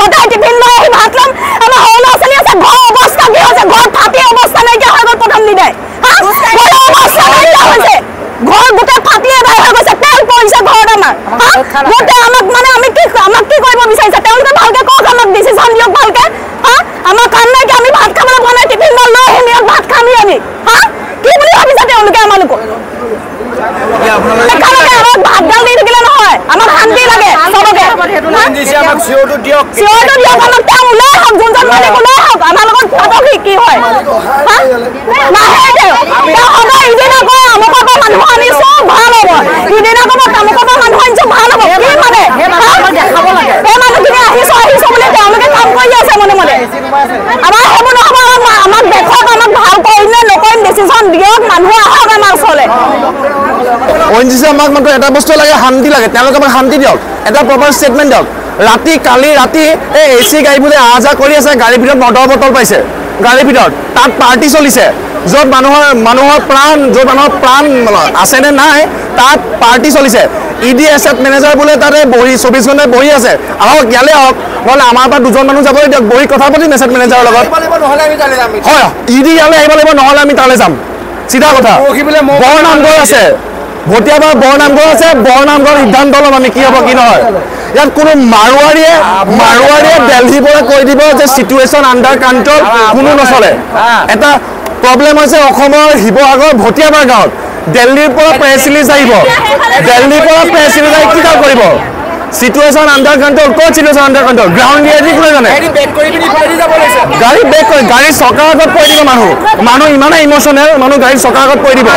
সদায় টিফিন লৈ আহি ভাত ল'ম আমাৰ সৰু ল'ৰা ছোৱালী আছে ঘৰ অৱস্থা কি হৈছে ঘৰ ফাটি অৱস্থা নাইকিয়া হৈ গ'ল প্ৰথম দিনে অৱস্থা নাইকিয়া হৈছে ঘৰ গোটেই ফাটি এদাই হৈ গৈছে তেল পৰিছে ঘৰত আমাৰ গোটেই আমাক মানে আমাক কি কৰিব বিচাৰিছে তেওঁলোকে ভালকে কওক আমাক ডিচিশ্যন দিয়ক ভালকে আমাৰ কাম নাই কি আমি ভাত খাবলৈ বনাই টিফিন লৈ আহিম ইয়াত ভাত খামি আমি কি বুলি ভাবিছে তেওঁলোকে আমালোকক ভাতডাল দি থাকিলে নহয় আমাক শান্তি লাগে চবকে চিঞৰটো দিয়ক আমাক তেওঁ ওলাই আহক যোনজন মালিক ওলাই আহক আমাৰ লগত পাতক কি হয় নাহে তেওঁ সদায় ইদিনা কয় আমুকৰ পৰা মানুহ আনিছো ভাল হ'ব ইদিনা ক'ব তামুকৰ পৰা মানুহ আনিছো ভাল হ'ব কি মানে এই মানুহখিনি আহিছো বুলি তেওঁলোকে কাম কৰি আছে মনে মনে আমাৰ সেইবোৰ নহ'ব আমাক দেখক আমাক ভাল কৰিম নে নকৰিম ডিচিশ্যন দিয়ক মানুহ আহক আমাৰ ওচৰলৈ ONGC আমাক মাত্ৰ এটা বস্তু লাগে শান্তি লাগে তেওঁলোকে আমাক শান্তি দিয়ক এটা প্ৰপাৰ ষ্টেটমেণ্ট দিয়ক কালি ৰাতি এই AC গাড়ীবোৰে অহা যোৱা কৰি আছে গাড়ীৰ ভিতৰত মদৰ বটল পাইছে গাড়ীৰ ভিতৰত তাত পাৰ্টি চলিছে য'ত মানুহৰ প্ৰাণ আছে নে নাই তাত পাৰ্টি চলিছে ED এছেট মেনেজাৰ বোলে তাতে বহি 24 ঘণ্টা বহি আছে আহক ইয়ালৈ আহক নহ'লে আমাৰ পৰা দুজন মানুহ যাবলৈ দিয়ক বহি কথা পাতিম এছেট মেনেজাৰৰ লগত হয় ED ইয়ালৈ আহিব লাগিব নহ'লে আমি তালৈ যাম চিধা কথা বৰনামঘৰ আছে ভটিয়াবাৰ বৰনামঘৰ আছে বৰনামঘৰ সিদ্ধান্ত ল'ম আমি কি হ'ব কি নহয় ইয়াত কোনো মাৰোৱাৰীয়ে দিল্লীৰ পৰা কৈ দিব যে চিটুৱেশ্যন আণ্ডাৰ কণ্ট্ৰল কোনো নচলে এটা প্ৰব্লেম হৈছে অসমৰ শিৱসাগৰ ভটিয়াবাৰ গাঁৱত দিল্লীৰ পৰা প্ৰেছ ৰিলিজ আহিব কি কাম কৰিব চিটুৱেশ্যন আণ্ডাৰ কণ্ট্ৰল ক'ত situation under control ground reality কোনে জানে গাড়ী বেক কৰি গাড়ী চকাৰ আগত পৰি দিব মানুহ ইমানে ইম'চনেল মানুহ গাড়ী চকাৰ আগত পৰি দিব